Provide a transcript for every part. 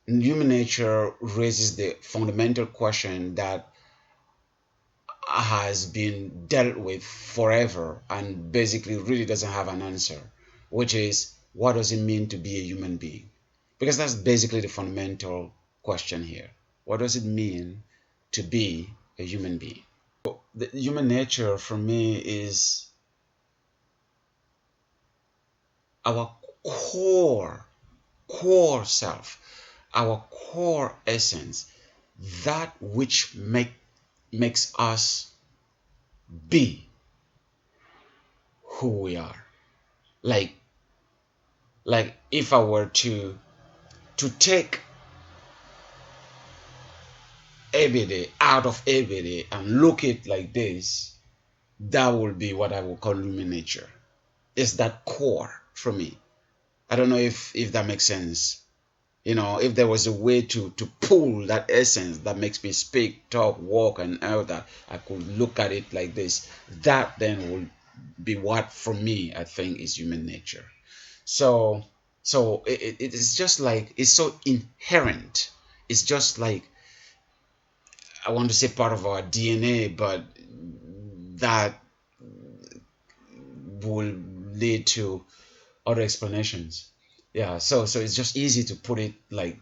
human nature raises the fundamental question that has been dealt with forever and basically really doesn't have an answer, which is, what does it mean to be a human being? Because that's basically the fundamental question here. What does it mean to be a human being? The human nature for me is our core self, our core essence, that which makes us be who we are. Like if I were to take everyday out of everyday and look it like this, that will be what I would call human nature. It's that core for me. I don't know if that makes sense. You know, if there was a way to pull that essence that makes me speak, talk, walk, and all that, I could look at it like this. That then will be what, for me, I think is human nature. So, it's just like, it's so inherent. It's just like, I want to say part of our DNA, but that will lead to other explanations. Yeah, so it's just easy to put it like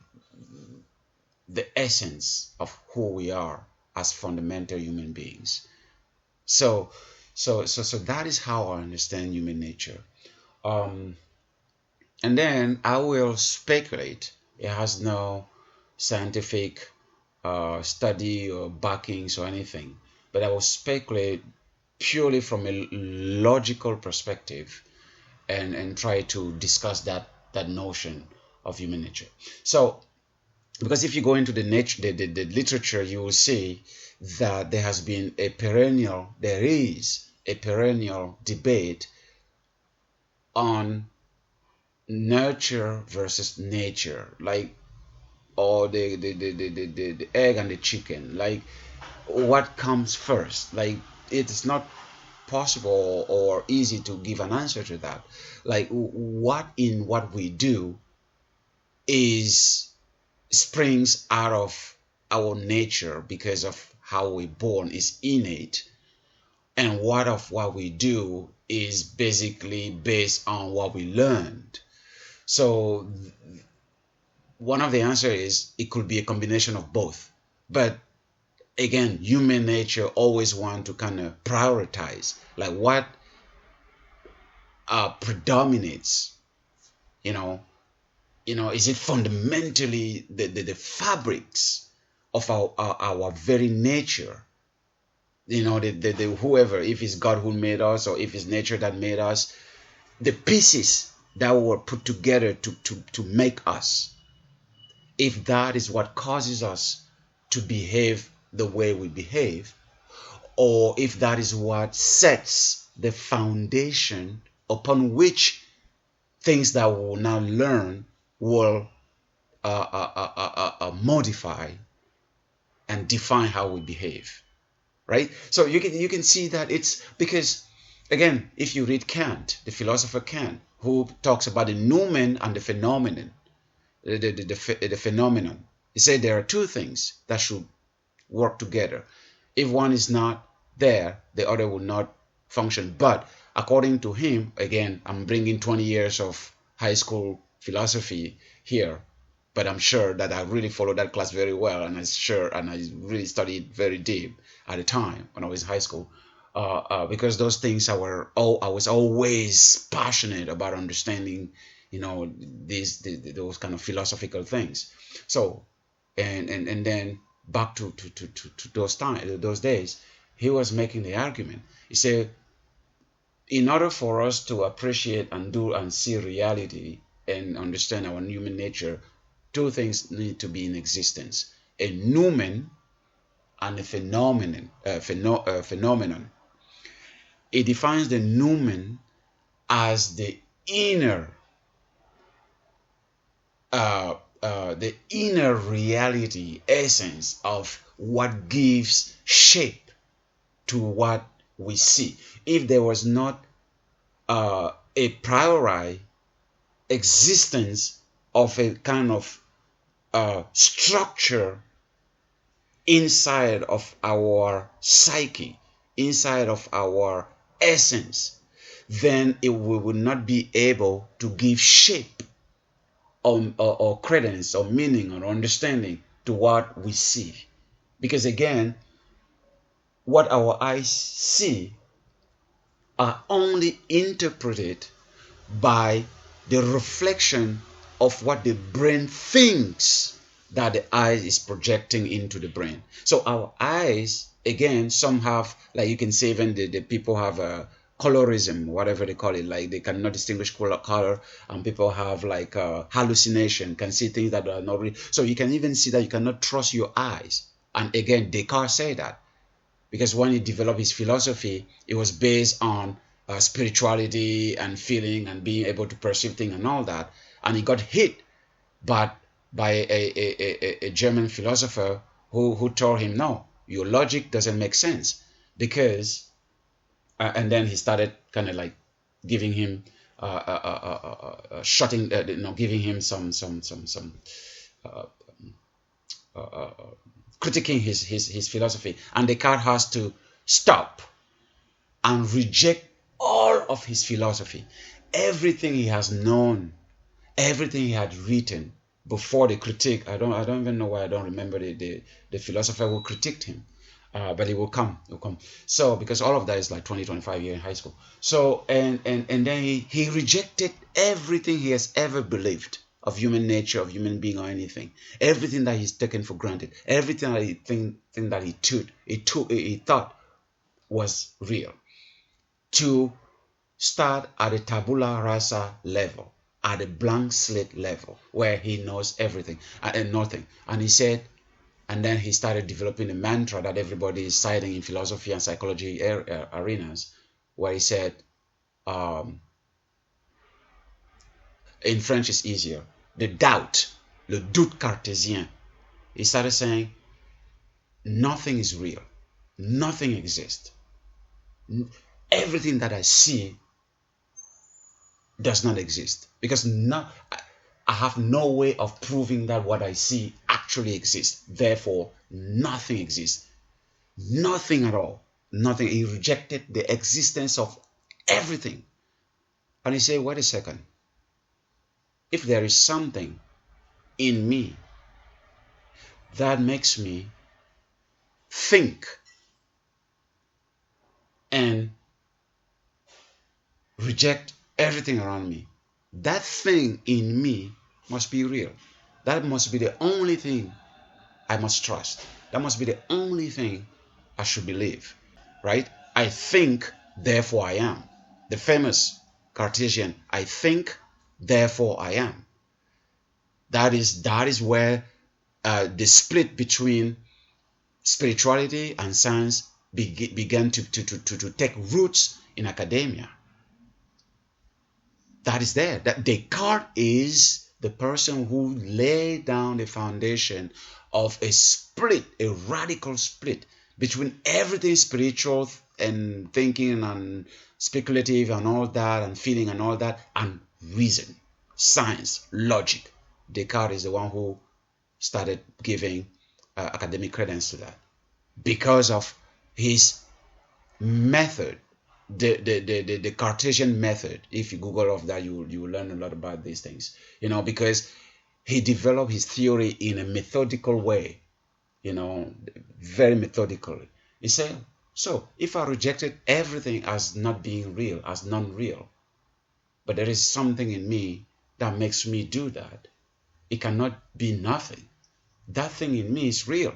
the essence of who we are as fundamental human beings. So so that is how I understand human nature. Um, and then I will speculate. It has no scientific study or backings or anything, but I will speculate purely from a logical perspective and try to discuss that notion of human nature. So, because if you go into the nature, the literature, you will see that there is a perennial debate on nurture versus nature, like, or the egg and the chicken, like, what comes first? Like, it's not possible or easy to give an answer to that. Like, what we do is springs out of our nature because of how we're born, is innate, and what we do is basically based on what we learned. So one of the answers is it could be a combination of both. But again, human nature always want to kind of prioritize, like, what predominates. You know, is it fundamentally the fabrics of our very nature? The whoever, if it's God who made us or if it's nature that made us, the pieces that were put together to make us, if that is what causes us to behave the way we behave, or if that is what sets the foundation upon which things that we will now learn will modify and define how we behave, right? So you can see that it's because, again, if you read Kant, the philosopher Kant, who talks about the noumen and the phenomenon, the phenomenon, he said there are two things that should work together. If one is not there, the other will not function. But according to him, again, I'm bringing 20 years of high school philosophy here, but I'm sure that I really followed that class very well, and I really studied very deep at the time when I was in high school, because those things I was always passionate about understanding, those kind of philosophical things. So, and then back to those days, he was making the argument. He said, in order for us to appreciate and do and see reality and understand our human nature, two things need to be in existence: a noumen and a phenomenon. It defines the noumen as the inner reality, essence of what gives shape to what we see. If there was not a priori existence of a kind of structure inside of our psyche, inside of our essence, then we will not be able to give shape or credence or meaning or understanding to what we see. Because again, what our eyes see are only interpreted by the reflection of what the brain thinks that the eye is projecting into the brain. So our eyes, again, some have, like you can say, even the people have a colorism, whatever they call it, like they cannot distinguish color, and people have like hallucination, can see things that are not real. So you can even see that you cannot trust your eyes. And again, Descartes said that, because when he developed his philosophy, it was based on spirituality and feeling and being able to perceive things and all that. And he got hit by a German philosopher who told him, no, your logic doesn't make sense, because and then he started kind of like giving him shutting giving him some critiquing his philosophy. And Descartes has to stop and reject all of his philosophy, everything he has known, everything he had written before the critique. I don't even know why I don't remember the philosopher who critiqued him, but it will come. So because all of that is like 25 years in high school. So and then he rejected everything he has ever believed of human nature, of human being, or anything. Everything that he's taken for granted, everything that he thought was real, to start at a tabula rasa level, at a blank slate level, where he knows everything and nothing. And he said, and then he started developing a mantra that everybody is citing in philosophy and psychology arenas, where he said, in French it's easier, the doubt, le doute cartésien. He started saying, nothing is real, nothing exists. Everything that I see does not exist, because I have no way of proving that what I see actually exists. Therefore, nothing exists. Nothing at all. Nothing. He rejected the existence of everything. And he said, wait a second. If there is something in me that makes me think and reject everything around me, that thing in me must be real. That must be the only thing I must trust. That must be the only thing I should believe, right? I think, therefore I am. The famous Cartesian, I think, therefore I am. That is where the split between spirituality and science began to take roots in academia. That is there. That Descartes is the person who laid down the foundation of a split, a radical split between everything spiritual and thinking and speculative and all that and feeling and all that, and reason, science, logic. Descartes is the one who started giving academic credence to that because of his method, the Cartesian method. If you Google of that, you will learn a lot about these things, because he developed his theory in a methodical way, very methodically. He said, so if I rejected everything as not being real, as non-real, but there is something in me that makes me do that, it cannot be nothing. That thing in me is real.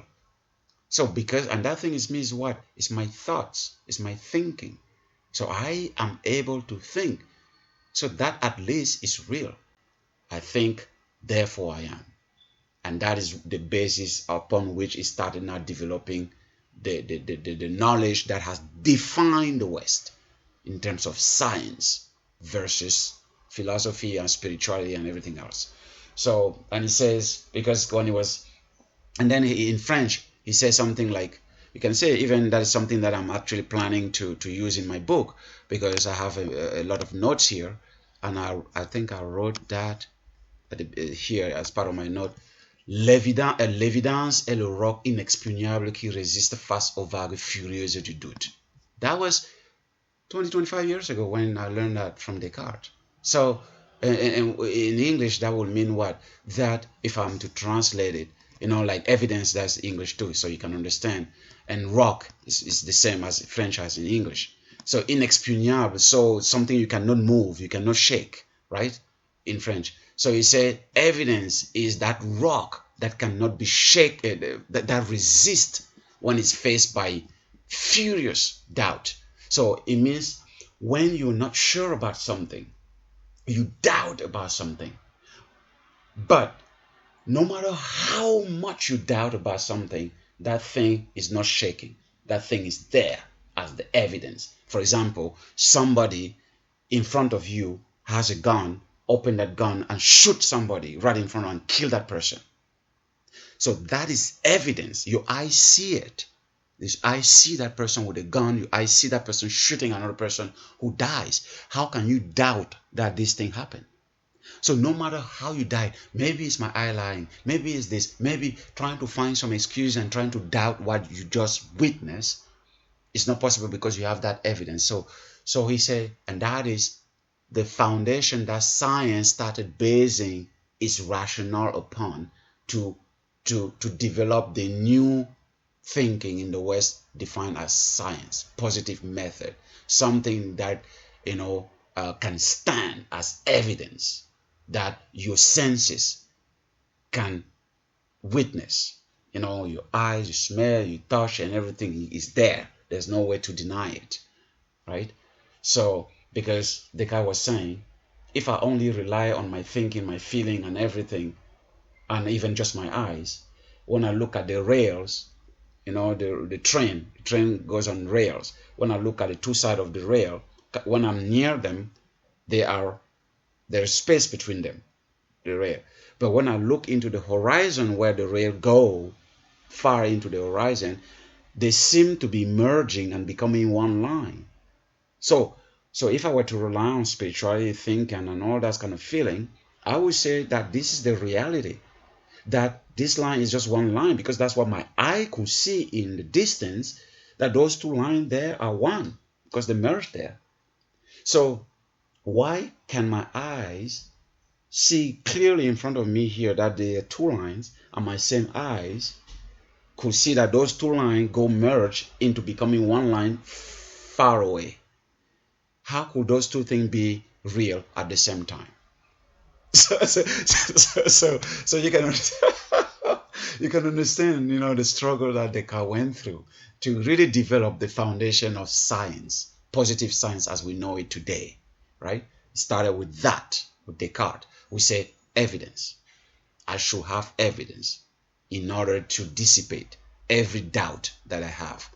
So and that thing in me is what? It's my thoughts, it's my thinking. So I am able to think. So that at least is real. I think, therefore I am. And that is the basis upon which he started now developing the knowledge that has defined the West in terms of science versus philosophy and spirituality and everything else. So, and he says, because when he was, and then in French, he says something like, you can say even that is something that I'm actually planning to use in my book, because I have a lot of notes here, and I think I wrote that here as part of my note. L'évidence est le roc inexpugnable qui résiste face aux vagues furieuses du doute. That was 25 years ago when I learned that from Descartes. So, and in English, that would mean what? That if I'm to translate it, like evidence, that's English too, so you can understand. And rock is the same as French as in English. So inexpugnable, so something you cannot move, you cannot shake, right? In French. So he said evidence is that rock that cannot be shaken, that resists when it's faced by furious doubt. So it means when you're not sure about something, you doubt about something. But no matter how much you doubt about something, that thing is not shaking. That thing is there as the evidence. For example, somebody in front of you has a gun, open that gun and shoot somebody right in front and kill that person. So that is evidence. Your eyes see it. I see that person with a gun. I see that person shooting another person who dies. How can you doubt that this thing happened? So no matter how you die, maybe it's my eye lying, maybe it's this, maybe trying to find some excuse and trying to doubt what you just witnessed, it's not possible because you have that evidence. So he said, and that is the foundation that science started basing its rationale upon to develop the new thinking in the West defined as science, positive method, something that can stand as evidence that your senses can witness. Your eyes, you smell, you touch, and everything is there. There's no way to deny it, right? So because the guy was saying, if I only rely on my thinking, my feeling, and everything, and even just my eyes, when I look at the rails, the train goes on rails. When I look at the two sides of the rail, when I'm near them, there's space between them, the rail. But when I look into the horizon where the rail go far into the horizon, they seem to be merging and becoming one line. So if I were to rely on spirituality, thinking, and all that kind of feeling, I would say that this is the reality. That this line is just one line because that's what my eye could see in the distance, that those two lines there are one because they merge there. So why can my eyes see clearly in front of me here that there are two lines, and my same eyes could see that those two lines go merge into becoming one line far away? How could those two things be real at the same time? So you can understand, you can understand, the struggle that Descartes went through to really develop the foundation of science, positive science as we know it today, right? It started with that, with Descartes. We said evidence. I should have evidence in order to dissipate every doubt that I have.